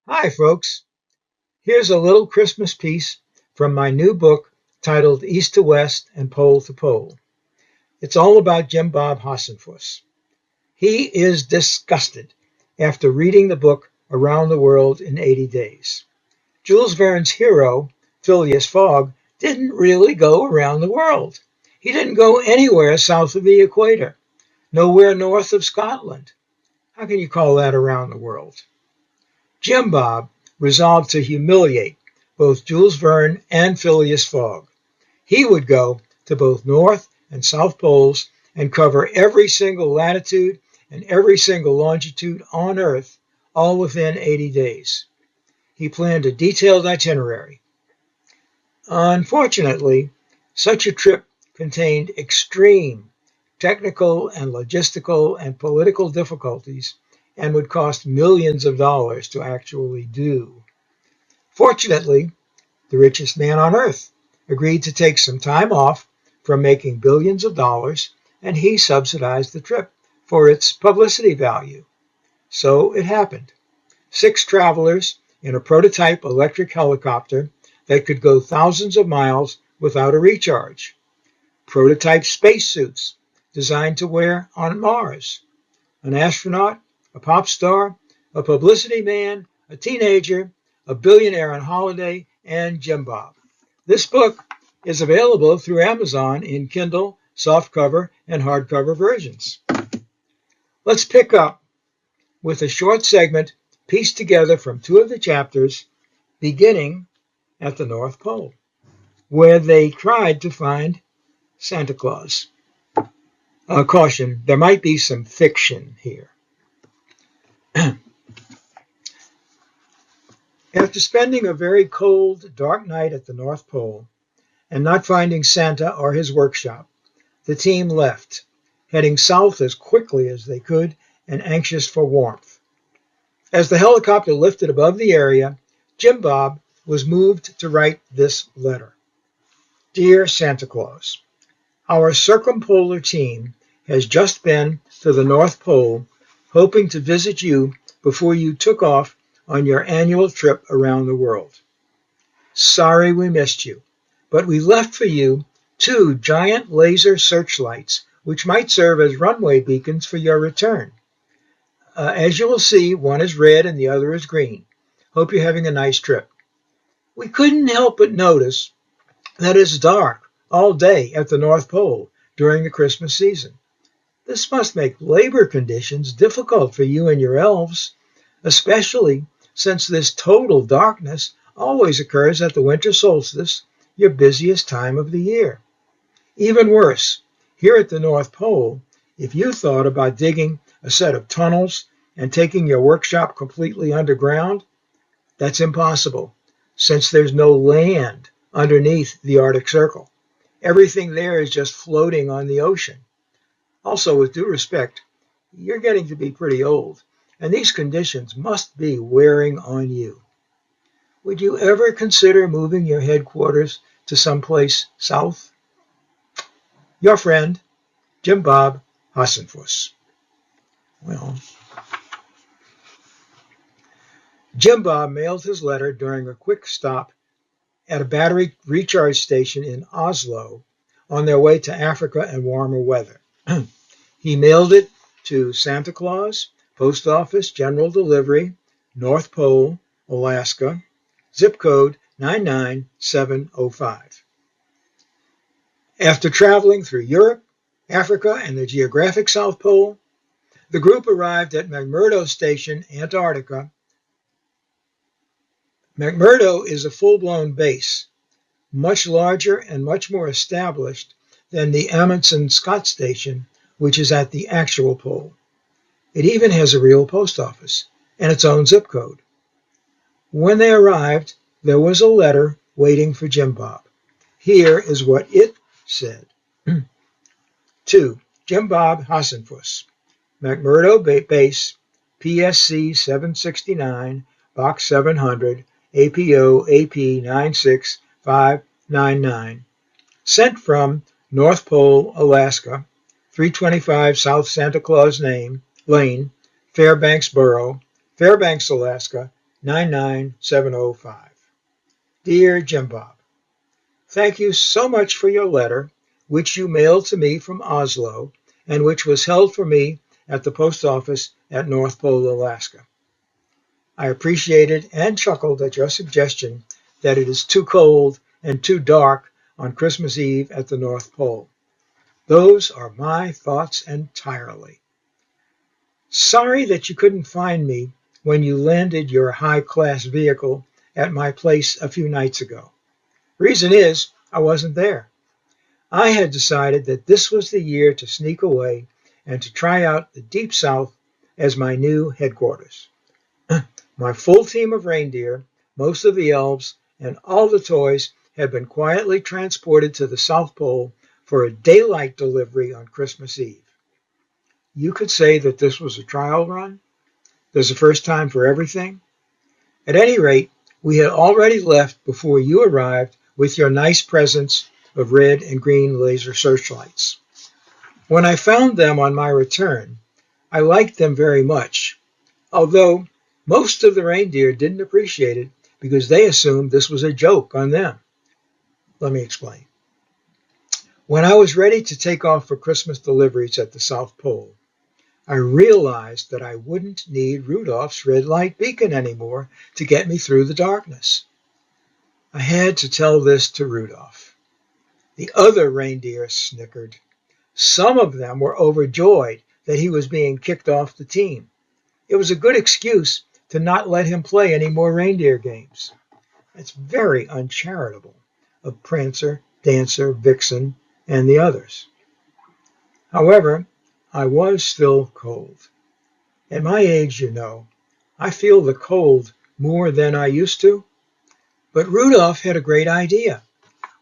Hi, folks. Here's a little Christmas piece from my new book titled East to West and Pole to Pole. It's all about Jimbob Hassenfuss. He is disgusted after reading the book Around the World in 80 Days. Jules Verne's hero, Phileas Fogg, didn't really go around the world. He didn't go anywhere south of the equator, nowhere north of Scotland. How can you call that around the world? Jimbob resolved to humiliate both Jules Verne and Phileas Fogg. He would go to both North and South Poles and cover every single latitude and every single longitude on Earth, all within 80 days. He planned a detailed itinerary. Unfortunately, such a trip contained extreme technical and logistical and political difficulties and would cost millions of dollars to actually do. Fortunately, the richest man on earth agreed to take some time off from making billions of dollars, and he subsidized the trip for its publicity value. So it happened. 6 travelers in a prototype electric helicopter that could go thousands of miles without a recharge. Prototype spacesuits designed to wear on Mars. An astronaut, a pop star, a publicity man, a teenager, a billionaire on holiday, and Jimbob. This book is available through Amazon in Kindle, softcover, and hardcover versions. Let's pick up with a short segment pieced together from 2 of the chapters, beginning at the North Pole, where they tried to find Santa Claus. Caution, there might be some fiction here. After spending a very cold, dark night at the North Pole and not finding Santa or his workshop, the team left, heading south as quickly as they could and anxious for warmth. As the helicopter lifted above the area, Jimbob was moved to write this letter. Dear Santa Claus, our circumpolar team has just been to the North Pole, hoping to visit you before you took off on your annual trip around the world. Sorry we missed you, but we left for you 2 giant laser searchlights, which might serve as runway beacons for your return. As you will see, one is red and the other is green. Hope you're having a nice trip. We couldn't help but notice that it's dark all day at the North Pole during the Christmas season. This must make labor conditions difficult for you and your elves, especially since this total darkness always occurs at the winter solstice, your busiest time of the year. Even worse, here at the North Pole, if you thought about digging a set of tunnels and taking your workshop completely underground, that's impossible, since there's no land underneath the Arctic Circle. Everything there is just floating on the ocean. Also, with due respect, you're getting to be pretty old, and these conditions must be wearing on you. Would you ever consider moving your headquarters to someplace south? Your friend, Jimbob Hassenfuss. Well, Jimbob mailed his letter during a quick stop at a battery recharge station in Oslo on their way to Africa and warmer weather. He mailed it to Santa Claus, Post Office, General Delivery, North Pole, Alaska, zip code 99705. After traveling through Europe, Africa, and the geographic South Pole, the group arrived at McMurdo Station, Antarctica. McMurdo is a full-blown base, much larger and much more established than the Amundsen Scott Station, which is at the actual pole. It even has a real post office and its own zip code. When they arrived, there was a letter waiting for Jimbob. Here is what it said. To Jimbob Hassenfuss, McMurdo Base, PSC 769, Box 700, APO AP 96599. Sent from North Pole, Alaska, 325 South Santa Claus Lane, Fairbanks Borough, Fairbanks, Alaska, 99705. Dear Jimbob, thank you so much for your letter, which you mailed to me from Oslo, and which was held for me at the post office at North Pole, Alaska. I appreciated and chuckled at your suggestion that it is too cold and too dark on Christmas Eve at the North Pole. Those are my thoughts entirely. Sorry that you couldn't find me when you landed your high-class vehicle at my place a few nights ago. Reason is, I wasn't there. I had decided that this was the year to sneak away and to try out the Deep South as my new headquarters. My full team of reindeer, most of the elves, and all the toys had been quietly transported to the South Pole for a daylight delivery on Christmas Eve. You could say that this was a trial run. There's a first time for everything. At any rate, we had already left before you arrived with your nice presents of red and green laser searchlights. When I found them on my return, I liked them very much, although most of the reindeer didn't appreciate it because they assumed this was a joke on them. Let me explain. When I was ready to take off for Christmas deliveries at the South Pole, I realized that I wouldn't need Rudolph's red light beacon anymore to get me through the darkness. I had to tell this to Rudolph. The other reindeer snickered. Some of them were overjoyed that he was being kicked off the team. It was a good excuse to not let him play any more reindeer games. It's very uncharitable of Prancer, Dancer, Vixen, and the others. However, I was still cold. At my age, you know, I feel the cold more than I used to. But Rudolph had a great idea.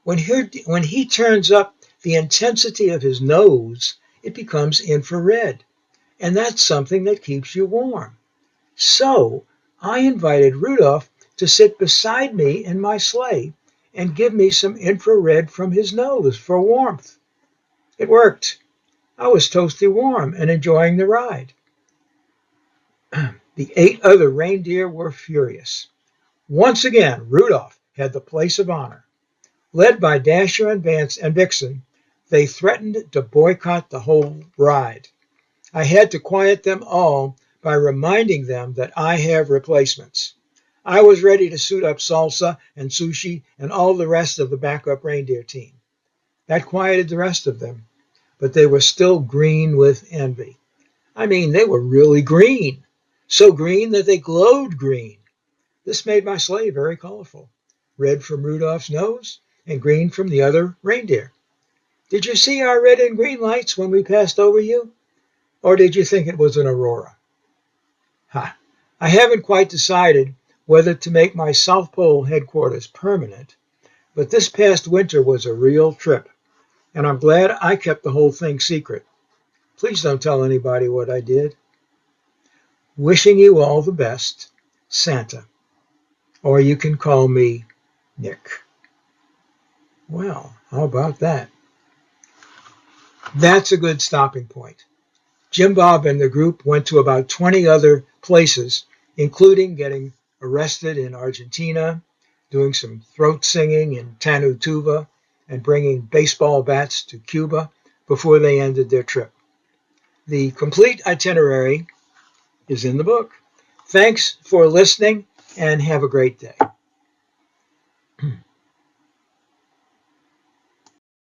When he turns up the intensity of his nose, it becomes infrared, and that's something that keeps you warm. So I invited Rudolph to sit beside me in my sleigh and give me some infrared from his nose for warmth. It worked. I was toasty warm and enjoying the ride. The 8 other reindeer were furious. Once again, Rudolph had the place of honor. Led by Dasher and Vance and Vixen, they threatened to boycott the whole ride. I had to quiet them all by reminding them that I have replacements. I was ready to suit up Salsa and Sushi and all the rest of the backup reindeer team. That quieted the rest of them, but they were still green with envy. I mean, they were really green, so green that they glowed green. This made my sleigh very colorful, red from Rudolph's nose and green from the other reindeer. Did you see our red and green lights when we passed over you? Or did you think it was an aurora? I haven't quite decided whether to make my South Pole headquarters permanent, but this past winter was a real trip, and I'm glad I kept the whole thing secret. Please don't tell anybody what I did. Wishing you all the best, Santa. Or you can call me Nick. Well, how about that? That's a good stopping point. Jimbob and the group went to about 20 other places, including getting arrested in Argentina, doing some throat singing in Tanutuva, and bringing baseball bats to Cuba before they ended their trip. The complete itinerary is in the book. Thanks for listening, and have a great day.